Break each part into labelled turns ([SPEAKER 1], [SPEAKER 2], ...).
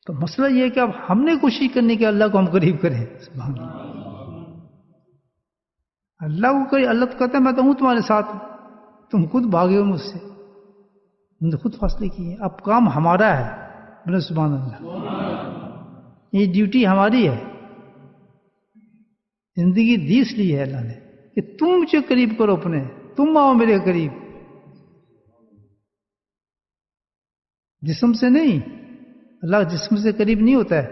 [SPEAKER 1] تو مسئلہ یہ ہے کہ اب ہم نے کوشش کرنی کہ اللہ کو ہم قریب کریں. سبحان اللہ. اللہ کو قریب، اللہ تو کہتا ہے میں تو ہوں تمہارے ساتھ، تم خود بھاگے ہو مجھ سے، تم نے خود فاصلے کیے. اب کام ہمارا ہے. بولے سبحان اللہ. یہ ڈیوٹی ہماری ہے، زندگی دی اس لیے ہے اللہ نے کہ تم مجھے قریب کرو اپنے، تم آؤ میرے قریب. جسم سے نہیں، اللہ جسم سے قریب نہیں ہوتا ہے،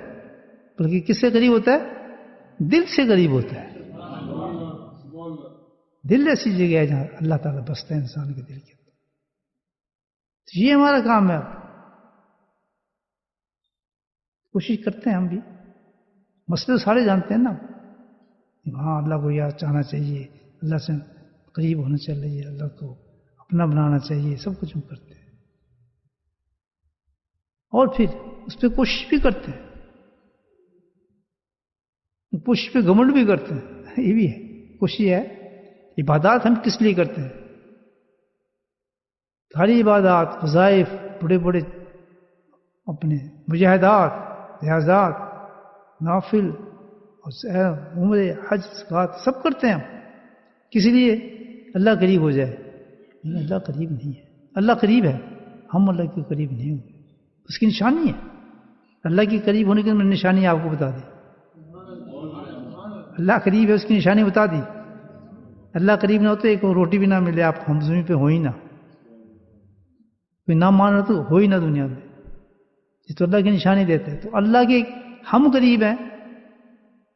[SPEAKER 1] بلکہ کس سے قریب ہوتا ہے؟ دل سے قریب ہوتا ہے. دل ایسی جگہ ہے جہاں اللہ تعالیٰ بستا ہے انسان کے دل کے اندر. تو یہ ہمارا کام ہے. اب کوشش کرتے ہیں ہم بھی. مسئلے سارے جانتے ہیں نا. ہاں اللہ کو یاد چاہنا چاہیے، اللہ سے قریب ہونا چاہیے، اللہ کو اپنا بنانا چاہیے، سب کچھ ہم کرتے ہیں. اور پھر اس پہ کوشش بھی کرتے ہیں، کوشش پہ گھمنڈ بھی کرتے ہیں. یہ بھی ہے کوشش ہے. عبادات ہم کس لیے کرتے ہیں؟ ساری عبادات، وظائف، بڑے بڑے اپنے مجاہدات، ریاضات، نافل اور عمرے، حج، زکوٰۃ سب کرتے ہیں ہم. کس لیے؟ اللہ قریب ہو جائے. اللہ قریب نہیں ہے. اللہ قریب ہے، ہم اللہ کے قریب نہیں ہوں. اس کی نشانی ہے. اللہ کے قریب ہونے کی میں نے نشانی آپ کو بتا دی. اللہ قریب ہے، اس کی نشانی بتا دی. اللہ قریب نہ ہوتے ایک روٹی بھی نہ ملے آپ ہم زمین پہ، ہو ہی نہ. کوئی نہ مانا تو ہو ہی نہ دنیا میں. یہ تو اللہ کی نشانی دیتے ہیں. تو اللہ کے ہم قریب ہیں.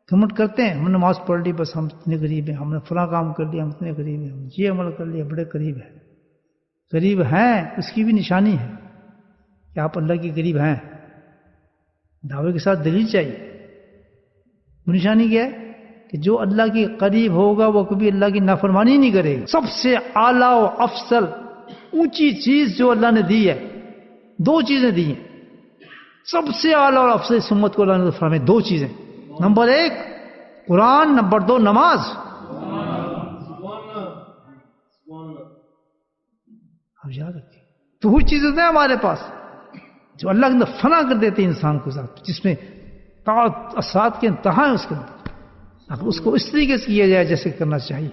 [SPEAKER 1] گھمنڈ کرتے ہیں ہم نے نماز پڑھ لی بس ہم اتنے قریب ہیں، ہم نے فلاں کام کر لیا ہم اتنے قریب ہیں، ہم یہ عمل کر لیا بڑے قریب ہیں. قریب ہیں اس کی بھی نشانی ہے کہ آپ اللہ کے قریب ہیں. دعوے کے ساتھ دلیل چاہیے. وہ نشانی کیا ہے؟ کہ جو اللہ کے قریب ہوگا وہ کبھی اللہ کی نافرمانی نہیں کرے گا. سب سے اعلیٰ و افضل اونچی چیز جو اللہ نے دی ہے، دو چیزیں دی ہیں. سب سے اعلیٰ اور افضل سمت کو اللہ نے فرمایا دو چیزیں. نمبر ایک قرآن، نمبر دو نماز. آپ یاد رکھیے تو وہ چیزیں ہیں ہمارے پاس جو اللہ کے اندر فنا کر دیتے ہیں انسان کو ذات، جس میں طاعت اثرات کے انتہا ہے اس کے اندر. اگر اس کو اس طریقے سے کیا جائے جیسے کرنا چاہیے،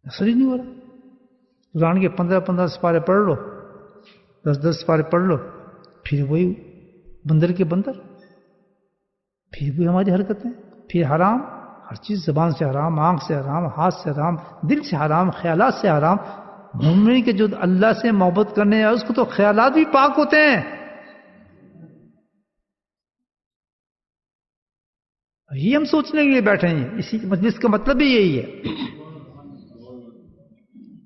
[SPEAKER 1] اثر ہی نہیں ہو رہا. قرآن کے 15 سپارے پڑھ لو، 10 سپارے پڑھ لو، پھر وہی بندر کے بندر، پھر بھی ہماری حرکتیں، پھر حرام، ہر چیز زبان سے حرام، آنکھ سے حرام، ہاتھ سے حرام، دل سے حرام، خیالات سے حرام. مومن کے جو اللہ سے محبت کرنے ہے اس کو تو خیالات بھی پاک ہوتے ہیں. یہ ہم سوچنے کے لیے بیٹھے ہیں. اسی مجلس کا مطلب بھی یہی ہے،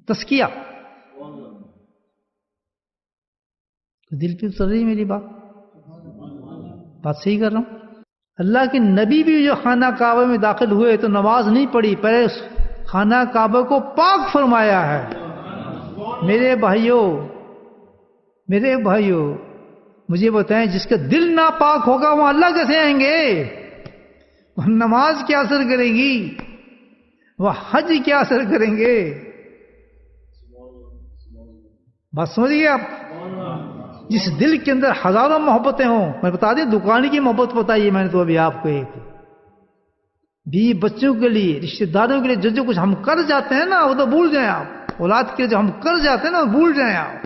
[SPEAKER 1] تزکیہ. دل پہ اتر رہی میری بات صحیح کر رہا ہوں. اللہ کے نبی بھی جو خانہ کعبہ میں داخل ہوئے تو نماز نہیں پڑھی، پہلے خانہ کعبہ کو پاک فرمایا ہے. میرے بھائیوں مجھے بتائیں جس کا دل ناپاک ہوگا وہ اللہ کیسے آئیں گے؟ وہ نماز کیا اثر کرے گی؟ وہ حج کیا اثر کریں گے؟ بات سمجھیے آپ. جس دل کے اندر ہزاروں محبتیں ہوں، میں بتا دیں دکان کی محبت بتائیے میں نے تو ابھی آپ کو، ایک بیوی بچوں کے لیے، رشتہ داروں کے لیے جو کچھ ہم کر جاتے ہیں نا وہ تو بھول جائیں آپ. اولاد کے لیے جو ہم کر جاتے ہیں نا وہ بھول جائیں آپ.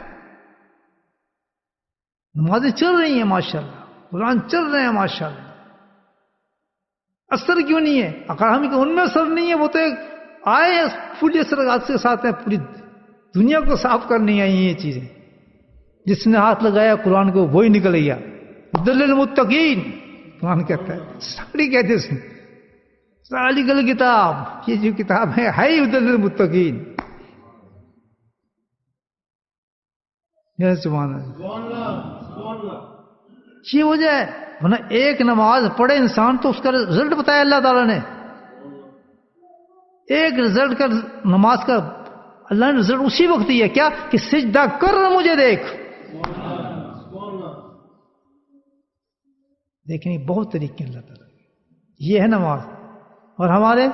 [SPEAKER 1] نمازیں چل رہی ہیں ماشاءاللہ، قرآن چل رہے ہیں ماشاءاللہ، اثر کیوں نہیں ہے؟ اگر ہم ان میں اثر نہیں ہے وہ تو آئے پوری اثر کے ساتھ ہیں، پوری دنیا کو صاف کرنی ہے. یہ چیزیں جس نے ہاتھ لگایا قرآن کو وہی نکل گیا. ہدی للمتقین قرآن کہتا ہے، ساری کہتے ہیں ساری گل کتاب، یہ جو کتاب ہے ہدی للمتقین. سبحان اللہ. یہ وجہ ہے، ورنہ ایک نماز پڑھے انسان تو اس کا رزلٹ بتایا اللہ تعالیٰ نے. ایک رزلٹ کا نماز کا اللہ نے رزلٹ اسی وقت دیا، کیا کہ سجدہ کر مجھے دیکھ. دیکھیں بہت طریقے اللہ تعالیٰ، یہ ہے نماز. اور ہمارے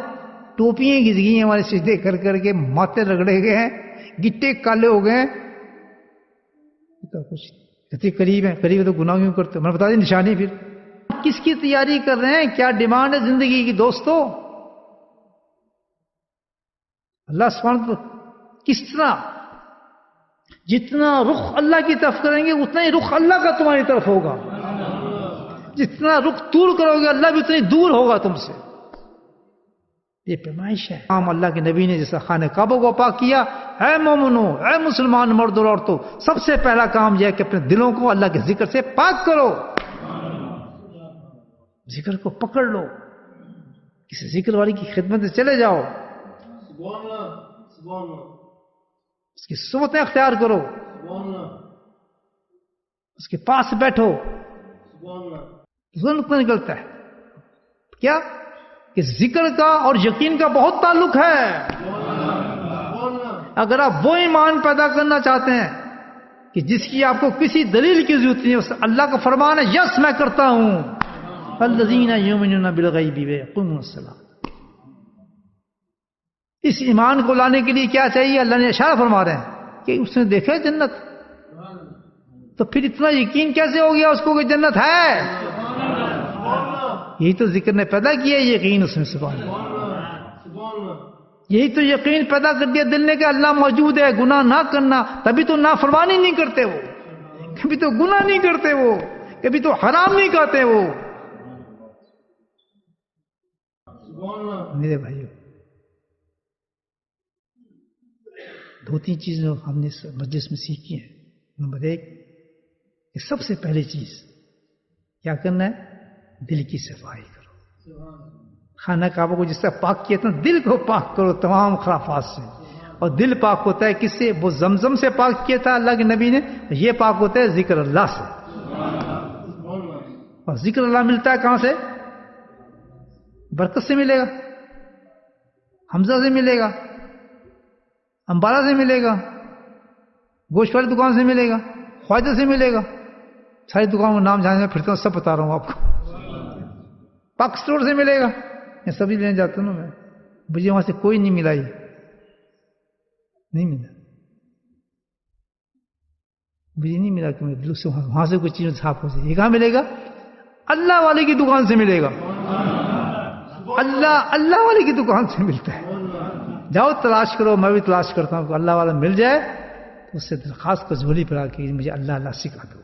[SPEAKER 1] ٹوپیاں گھس گئی ہیں ہمارے سجدے کر کر کے، ماتھے رگڑے گئے ہیں، گٹے کالے ہو گئے ہیں. کچھ کہتے قریب ہیں، قریب ہے تو گناہ کیوں کرتے؟ میں نے بتا دی نشانی. پھر کس کی تیاری کر رہے ہیں؟ کیا ڈیمانڈ ہے زندگی کی دوستو؟ اللہ سبحانہ کس طرح جتنا رخ اللہ کی طرف کریں گے اتنا ہی رخ اللہ کا تمہاری طرف ہوگا. جتنا رخ دور کرو گے اللہ بھی اتنی دور ہوگا تم سے. یہ پیمائش ہے. عام اللہ کے نبی نے جیسا خانہ کعبہ کو پاک کیا، اے مومنو، اے مسلمان مرد اور عورتوں، سب سے پہلا کام یہ ہے کہ اپنے دلوں کو اللہ کے ذکر سے پاک کرو. ذکر کو پکڑ لو، کسی ذکر والی کی خدمت میں چلے جاؤ، اس کی صحبتیں اختیار کرو، اس کے پاس بیٹھو. نقطہ نکلتا ہے کیا کہ ذکر کا اور یقین کا بہت تعلق ہے. اگر آپ وہ ایمان پیدا کرنا چاہتے ہیں کہ جس کی آپ کو کسی دلیل کی ضرورت نہیں ہے، اللہ کا فرمان ہے یس میں کرتا ہوں. الذین یؤمنون بالغیب ویقیمون الصلاۃ. اس ایمان کو لانے کے لیے کیا چاہیے؟ اللہ نے اشارہ فرما رہے ہیں کہ اس نے دیکھا جنت، تو پھر اتنا یقین کیسے ہو گیا اس کو کہ جنت ہے؟ یہی تو ذکر نے پیدا کیا یقین اس میں. سبحان اللہ. یہی تو یقین پیدا کر دیا دل نے کہ اللہ موجود ہے. گناہ نہ کرنا، تبھی تو نافرمانی نہیں کرتے وہ، کبھی تو گناہ نہیں کرتے وہ، کبھی تو حرام نہیں کھاتے وہ. میرے بھائیو، دو تین چیزیں ہم نے مجلس میں سیکھی ہیں. نمبر ایک، کہ سب سے پہلی چیز کیا کرنا ہے؟ دل کی صفائی کرو. خانہ کعبہ کو جس طرح پاک کیا تھا، دل کو پاک کرو تمام خرافات سے. اور دل پاک ہوتا ہے کس سے؟ وہ زمزم سے پاک کیا تھا اللہ کے نبی نے. یہ پاک ہوتا ہے ذکر اللہ سے. اور ذکر اللہ ملتا ہے کہاں سے؟ برکت سے ملے گا، حمزہ سے ملے گا، امبارہ سے ملے گا، گوشت والی دکان سے ملے گا، خواجہ سے ملے گا. ساری دکانوں میں نام جانے میں پھرتا ہوں، سب بتا رہا ہوں آپ کو. پاک سٹور سے ملے گا. میں سبھی لینے جاتا ہوں نا، میں مجھے وہاں سے کوئی نہیں ملا، یہ نہیں ملا، مجھے نہیں ملا کہ دل سے وہاں سے کوئی چیز صاف ہو جائے. یہ کہاں ملے گا؟ اللہ والے کی دکان سے ملے گا. اللہ والے کی دکان سے ملتا ہے. جاؤ تلاش کرو، میں بھی تلاش کرتا ہوں کہ اللہ والا مل جائے تو اس سے درخواست کو جھولی پڑا کہ مجھے اللہ اللہ سکھا دو.